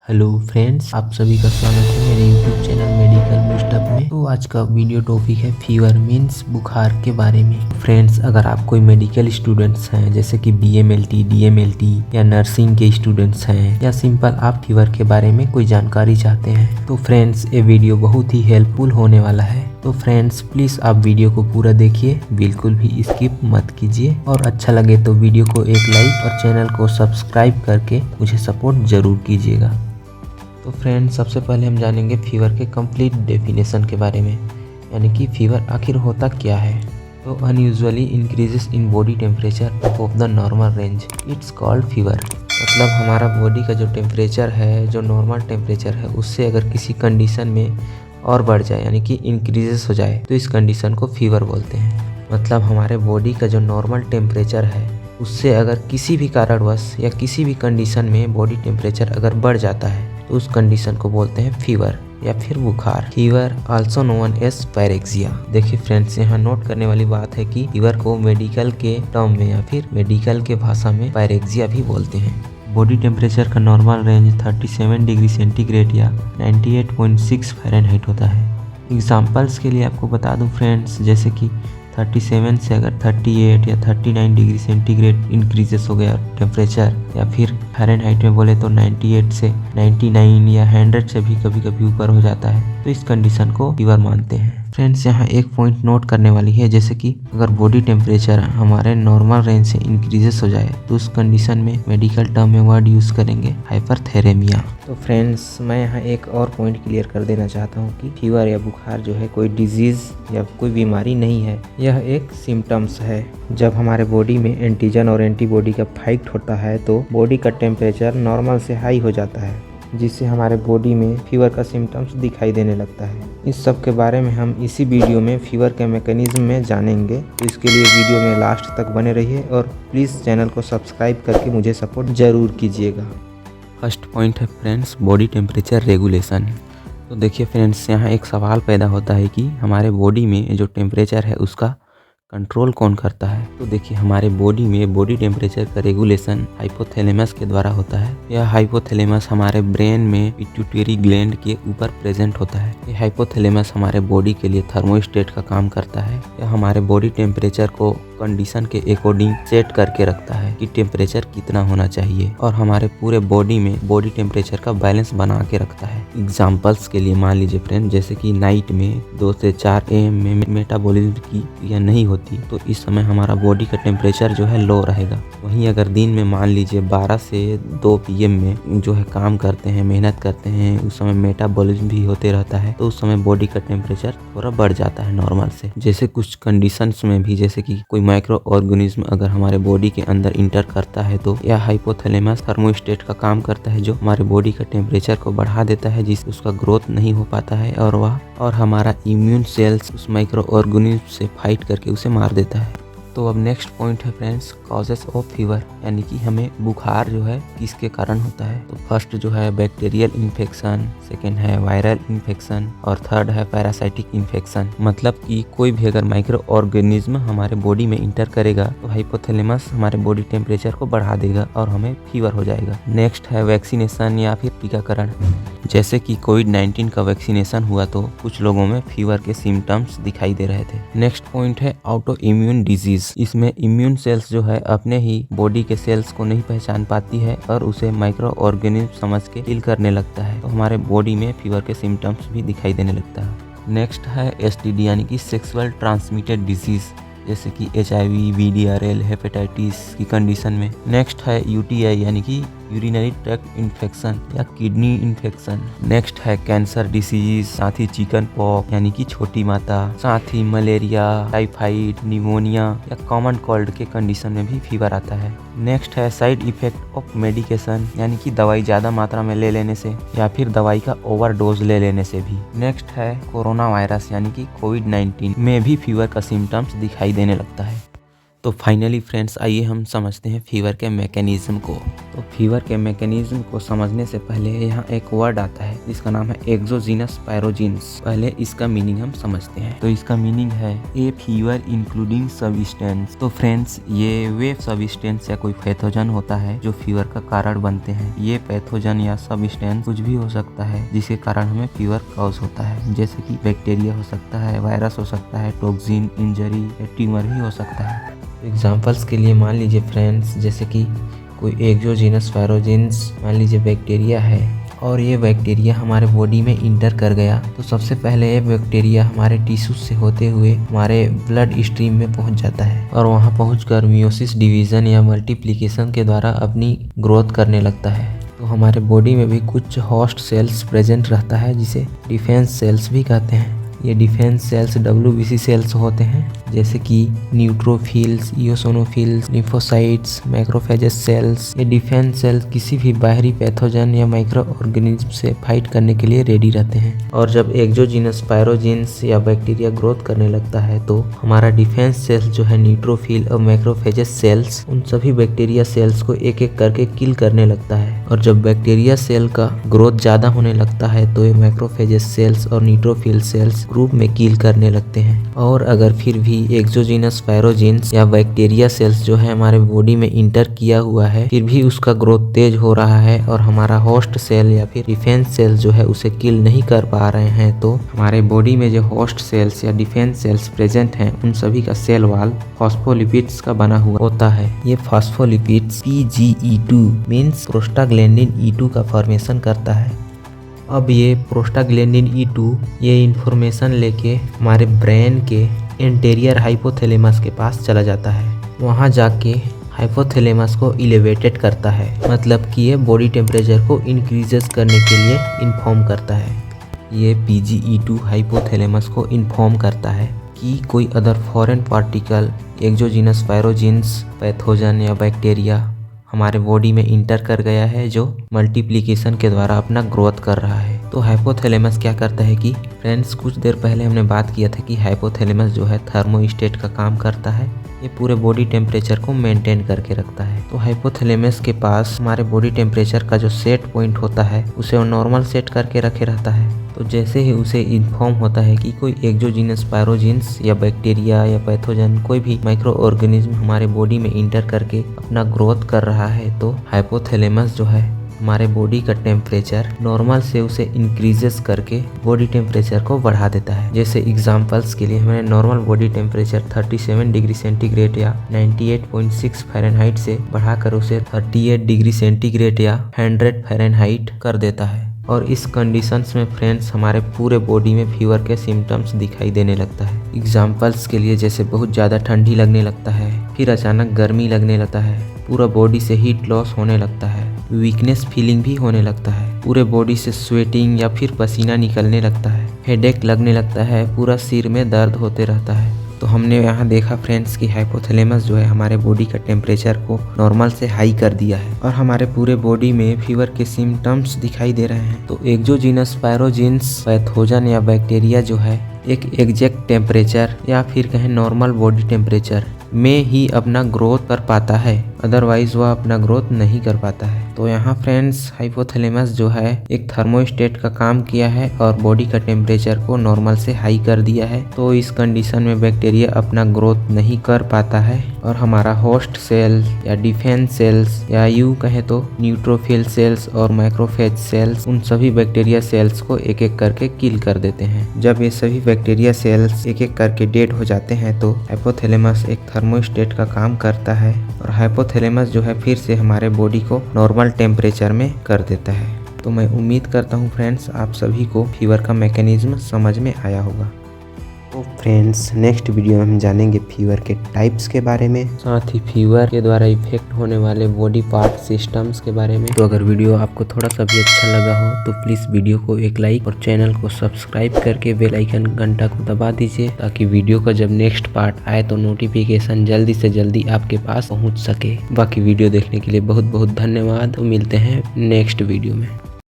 Hello friends, आप सभी का स्वागत है मेरे यूट्यूब चैनल मेडिकल बूस्टअप में। तो आज का वीडियो टॉपिक है फीवर मीन्स बुखार के बारे में। फ्रेंड्स, अगर आप कोई मेडिकल स्टूडेंट्स हैं जैसे कि BMLT, DMLT या नर्सिंग के स्टूडेंट्स हैं या सिंपल आप फीवर के बारे में कोई जानकारी चाहते हैं तो फ्रेंड्स ये वीडियो बहुत ही हेल्पफुल होने वाला है। तो फ्रेंड्स प्लीज़ आप वीडियो को पूरा देखिए, बिल्कुल भी स्किप मत कीजिए और अच्छा लगे तो वीडियो को एक लाइक और चैनल को सब्सक्राइब करके मुझे सपोर्ट ज़रूर कीजिएगा। तो फ्रेंड्स, सबसे पहले हम जानेंगे फीवर के कंप्लीट डेफिनेशन के बारे में, यानी कि फीवर आखिर होता क्या है। तो unusually increases in body temperature of the normal range, it's called fever. मतलब हमारा बॉडी का जो टेम्परेचर है, जो नॉर्मल टेम्परेचर है, उससे अगर किसी कंडीशन में और बढ़ जाए यानी कि इंक्रीजेस हो जाए तो इस कंडीशन को फीवर बोलते हैं। मतलब हमारे बॉडी का जो नॉर्मल टेम्परेचर है उससे अगर किसी भी कारणवश या किसी भी कंडीशन में बॉडी टेम्परेचर अगर बढ़ जाता है तो उस कंडीशन को बोलते हैं फीवर या फिर बुखार। Fever also known as pyrexia. देखिए फ्रेंड्स, यहाँ नोट करने वाली बात है कि फीवर को मेडिकल के टर्म में या फिर मेडिकल के भाषा में पायरेक्सिया भी बोलते हैं। बॉडी टेम्परेचर का नॉर्मल रेंज 37 डिग्री सेंटीग्रेड या 98.6 फ़ारेनहाइट होता है। एग्जाम्पल्स के लिए आपको बता दूं फ्रेंड्स, जैसे कि 37 से अगर 38 या 39 डिग्री सेंटीग्रेड इंक्रीजेस हो गया टेम्परेचर, या फिर फ़ारेनहाइट में बोले तो 98 से 99 या 100 से भी कभी कभी ऊपर हो जाता है तो इस कंडीशन को फीवर मानते हैं। फ्रेंड्स, यहाँ एक पॉइंट नोट करने वाली है, जैसे कि अगर बॉडी टेम्परेचर हमारे नॉर्मल रेंज से इंक्रीजेस हो जाए तो उस कंडीशन में मेडिकल टर्म में वर्ड यूज़ करेंगे हाइपरथेरेमिया। तो फ्रेंड्स, मैं यहाँ एक और पॉइंट क्लियर कर देना चाहता हूँ कि फीवर या बुखार जो है कोई डिजीज़ या कोई बीमारी नहीं है, यह एक सिम्टम्स है। जब हमारे बॉडी में एंटीजन और एंटीबॉडी का फाइट होता है तो बॉडी का टेम्परेचर नॉर्मल से हाई हो जाता है, जिससे हमारे बॉडी में फीवर का सिम्टम्स दिखाई देने लगता है। इस सब के बारे में हम इसी वीडियो में फीवर के मैकेनिज्म में जानेंगे। तो इसके लिए वीडियो में लास्ट तक बने रहिए और प्लीज़ चैनल को सब्सक्राइब करके मुझे सपोर्ट ज़रूर कीजिएगा। फर्स्ट पॉइंट है फ्रेंड्स, बॉडी टेम्परेचर रेगुलेशन। तो देखिए फ्रेंड्स, यहाँ एक सवाल पैदा होता है कि हमारे बॉडी में जो टेम्परेचर है उसका कंट्रोल कौन करता है। तो देखिए, हमारे बॉडी में बॉडी टेम्परेचर का रेगुलेशन हाइपोथैलेमस के द्वारा होता है। यह हाइपोथैलेमस हमारे ब्रेन में पिट्यूटरी ग्लैंड के ऊपर प्रेजेंट होता है। यह हाइपोथैलेमस हमारे बॉडी के लिए थर्मोस्टेट का काम करता है। यह हमारे बॉडी टेम्परेचर को कंडीशन के अकॉर्डिंग सेट करके रखता है कि टेम्परेचर कितना होना चाहिए और हमारे पूरे बॉडी में बॉडी टेम्परेचर का बैलेंस बना के रखता है। एग्जाम्पल्स के लिए मान लीजिए फ्रेंड, जैसे कि नाइट में 2 से 4 AM में मेटाबॉलिज्म की क्रिया नहीं होती तो इस समय हमारा बॉडी का टेम्परेचर जो है लो रहेगा। वहीं अगर दिन में मान लीजिए 12 से 2 PM में जो है काम करते हैं, मेहनत करते हैं, उस समय मेटाबॉलिज्म भी होते रहता है तो उस समय बॉडी का टेम्परेचर थोड़ा बढ़ जाता है नॉर्मल से। जैसे कुछ कंडीशंस में भी, जैसे कि कोई माइक्रो ऑर्गेनिज्म अगर हमारे बॉडी के अंदर इंटर करता है तो यह हाइपोथैलेमस थर्मोस्टेट का काम करता है, जो हमारे बॉडी का टेम्परेचर को बढ़ा देता है, जिससे उसका ग्रोथ नहीं हो पाता है और हमारा इम्यून सेल्स उस माइक्रो ऑर्गेनिज्म से फाइट करके उसे मार देता है। तो अब नेक्स्ट पॉइंट है फ्रेंड्स, कॉजेस ऑफ फीवर, यानी कि हमें बुखार जो है किसके कारण होता है। तो फर्स्ट जो है बैक्टीरियल इन्फेक्शन, सेकेंड है वायरल इन्फेक्शन और थर्ड है पैरासाइटिक इन्फेक्शन। मतलब कि कोई भी अगर माइक्रो ऑर्गेनिज्म हमारे बॉडी में इंटर करेगा तो हाइपोथैलेमस हमारे बॉडी टेम्परेचर को बढ़ा देगा और हमें फीवर हो जाएगा। नेक्स्ट है वैक्सीनेशन या फिर टीकाकरण। जैसे कि कोविड-19 का वैक्सीनेशन हुआ तो कुछ लोगों में फीवर के सिम्टम्स दिखाई दे रहे थे। नेक्स्ट पॉइंट है ऑटो इम्यून डिजीज। इसमें इम्यून सेल्स जो है अपने ही बॉडी के सेल्स को नहीं पहचान पाती है और उसे माइक्रो ऑर्गेनिज्म समझ के किल करने लगता है, तो हमारे बॉडी में फीवर के सिम्टम्स भी दिखाई देने लगता है। नेक्स्ट है STD यानी कि सेक्सुअल ट्रांसमिटेड डिजीज, जैसे कि HIV, VDRL, हेपेटाइटिस की कंडीशन में। नेक्स्ट है UTI यानी कि यूरिनरी ट्रैक्ट इन्फेक्शन या किडनी इन्फेक्शन। नेक्स्ट है कैंसर डिसीज, साथ ही चिकन पॉक्स यानी कि छोटी माता, साथ ही मलेरिया, टाइफाइड, निमोनिया या कॉमन कोल्ड के कंडीशन में भी फीवर आता है। नेक्स्ट है साइड इफेक्ट ऑफ मेडिकेशन, यानी कि दवाई ज़्यादा मात्रा में ले लेने से या फिर दवाई का ओवरडोज ले लेने से भी। नेक्स्ट है कोरोना वायरस यानी कि कोविड-19 में भी फीवर का सिम्टम्स दिखाई देने लगता है। तो फाइनली फ्रेंड्स आइए हम समझते हैं फीवर के मैकेनिज्म को। तो फीवर के मैकेनिज्म को समझने से पहले यहाँ एक वर्ड आता है जिसका नाम है एक्सोजीनस पैरोजीन्स। पहले इसका मीनिंग हम समझते हैं। तो इसका मीनिंग है ए फीवर इंक्लूडिंग सब्सटेंस। तो फ्रेंड्स ये वे सब्सटेंस या कोई पैथोजन होता है जो फीवर का कारण बनते हैं। ये पैथोजन या सब्सटेंस कुछ भी हो सकता है जिसके कारण हमें फीवर कॉज होता है, जैसे कि बैक्टीरिया हो सकता है, वायरस हो सकता है, टॉक्सिन, इंजरी या ट्यूमर भी हो सकता है। एग्जाम्पल्स के लिए मान लीजिए फ्रेंड्स, जैसे कि कोई एक्सोजीनस पैरोजीन्स मान लीजिए बैक्टीरिया है और ये बैक्टीरिया हमारे बॉडी में इंटर कर गया, तो सबसे पहले ये बैक्टीरिया हमारे टिश्यूज से होते हुए हमारे ब्लड स्ट्रीम में पहुंच जाता है और वहां पहुंचकर मियोसिस डिवीजन या मल्टीप्लिकेशन के द्वारा अपनी ग्रोथ करने लगता है। तो हमारे बॉडी में भी कुछ होस्ट सेल्स प्रेजेंट रहता है जिसे डिफेंस सेल्स भी कहते हैं। ये डिफेंस सेल्स WBC सेल्स होते हैं, जैसे कि neutrophils, eosinophils, lymphocytes, macrophages cells. ये डिफेंस सेल्स किसी भी बाहरी पैथोजन या माइक्रो ऑर्गेनिज्म से फाइट करने के लिए रेडी रहते हैं। और जब एक्सोजीनस पैरोजीन्स या बैक्टीरिया ग्रोथ करने लगता है तो हमारा डिफेंस सेल्स जो है न्यूट्रोफिल और मैक्रोफेजेस सेल्स, उन सभी बैक्टीरिया सेल्स को एक एक करके किल करने लगता है। और जब बैक्टीरिया सेल का ग्रोथ ज़्यादा होने लगता है तो ये मैक्रोफेजेस सेल्स और न्यूट्रोफिल सेल्स ग्रुप में किल करने लगते हैं। और अगर फिर भी एक्सोजीनस पैरोजीन्स या बैक्टीरिया सेल्स जो है हमारे बॉडी में इंटर किया हुआ है, फिर भी उसका ग्रोथ तेज हो रहा है और हमारा होस्ट सेल या फिर डिफेंस सेल्स जो है उसे किल नहीं कर पा रहे हैं, तो हमारे बॉडी में जो होस्ट सेल्स या डिफेंस सेल्स प्रेजेंट हैं उन सभी का सेल वॉल फॉस्फोलिपिड्स का बना हुआ होता है। ये phospholipids PGE2 means prostaglandin E2 का फॉर्मेशन करता है। अब ये प्रोस्टाग्लैंडिन E2 ये इंफॉर्मेशन लेके हमारे ब्रेन के एंटेरियर हाइपोथैलेमस के पास चला जाता है। वहाँ जाके हाइपोथैलेमस को इलेवेटेड करता है, मतलब कि ये बॉडी टेम्परेचर को इंक्रीजेस करने के लिए इन्फॉर्म करता है। ये PGE2 हाइपोथैलेमस को इन्फॉर्म करता है कि कोई other foreign particle, exogenous pyrogens, pathogen या बैक्टीरिया हमारे बॉडी में इंटर कर गया है जो मल्टीप्लिकेशन के द्वारा अपना ग्रोथ कर रहा है। तो हाइपोथैलेमस क्या करता है कि फ्रेंड्स, कुछ देर पहले हमने बात किया था कि हाइपोथैलेमस जो है थर्मोस्टेट का काम करता है। ये पूरे बॉडी टेम्परेचर को मेंटेन करके रखता है। तो हाइपोथैलेमस के पास हमारे बॉडी टेम्परेचर का जो सेट पॉइंट होता है उसे वो नॉर्मल सेट करके रखे रहता है। तो जैसे ही उसे इन्फॉर्म होता है कि कोई एक्सोजीनस पैरोजीन्स या बैक्टीरिया या पैथोजन, कोई भी माइक्रो ऑर्गेनिज्म हमारे बॉडी में इंटर करके अपना ग्रोथ कर रहा है, तो हाइपोथैलेमस जो है हमारे बॉडी का टेम्परेचर नॉर्मल से उसे इंक्रीजेस करके बॉडी टेम्परेचर को बढ़ा देता है। जैसे एग्जांपल्स के लिए हमें normal body temperature 37 degree centigrade या 98.6 फ़ारेनहाइट से बढ़ाकर उसे 38 डिग्री सेंटीग्रेड या 100 फ़ारेनहाइट कर देता है। और इस कंडीशंस में फ्रेंड्स हमारे पूरे बॉडी में फीवर के सिम्टम्स दिखाई देने लगता है। एग्जांपल्स के लिए जैसे बहुत ज़्यादा ठंडी लगने लगता है, फिर अचानक गर्मी लगने लगता है, पूरा बॉडी से हीट लॉस होने लगता है, वीकनेस फीलिंग भी होने लगता है, पूरे बॉडी से स्वेटिंग या फिर पसीना निकलने लगता है, हेडेक लगने लगता है, पूरा सिर में दर्द होते रहता है। तो हमने यहाँ देखा फ्रेंड्स कि हाइपोथैलेमस जो है हमारे बॉडी का टेम्परेचर को नॉर्मल से हाई कर दिया है और हमारे पूरे बॉडी में फीवर के सिम्टम्स दिखाई दे रहे हैं। तो एक्सोजीनस पैरोजीन्स, पैथोजन या बैक्टीरिया जो है एक एग्जैक्ट टेम्परेचर या फिर कहें नॉर्मल बॉडी टेम्परेचर में ही अपना ग्रोथ कर पाता है, अदरवाइज वह अपना ग्रोथ नहीं कर पाता है। तो यहाँ फ्रेंड्स हाइपोथैलेमस जो है एक थर्मोस्टेट का काम किया है और बॉडी का टेम्परेचर को नॉर्मल से हाई कर दिया है। तो इस कंडीशन में बैक्टीरिया अपना ग्रोथ नहीं कर पाता है और हमारा होस्ट सेल या डिफेंस सेल्स या यूं कहें तो न्यूट्रोफिल सेल्स और माइक्रोफेज सेल्स, उन सभी बैक्टीरिया सेल्स को एक एक करके किल कर देते हैं। जब ये सभी बैक्टीरिया सेल्स एक एक करके डेड हो जाते हैं तो हाइपोथैलेमस एक थर्मोस्टेट का काम करता है और हाइपोथैलेमस जो है फिर से हमारे बॉडी को नॉर्मल टेम्परेचर में कर देता है। तो मैं उम्मीद करता हूँ फ्रेंड्स आप सभी को फीवर का मैकेनिज्म समझ में आया होगा। तो फ्रेंड्स नेक्स्ट वीडियो में हम जानेंगे फीवर के टाइप्स के बारे में, साथ ही फीवर के द्वारा इफेक्ट होने वाले बॉडी पार्ट सिस्टम्स के बारे में। तो अगर वीडियो आपको थोड़ा सा भी अच्छा लगा हो तो प्लीज़ वीडियो को एक लाइक और चैनल को सब्सक्राइब करके बेल आइकन घंटा को दबा दीजिए ताकि वीडियो का जब नेक्स्ट पार्ट आए तो नोटिफिकेशन जल्दी से जल्दी आपके पास पहुँच सके। बाकी वीडियो देखने के लिए बहुत बहुत धन्यवाद। तो मिलते हैं नेक्स्ट वीडियो में।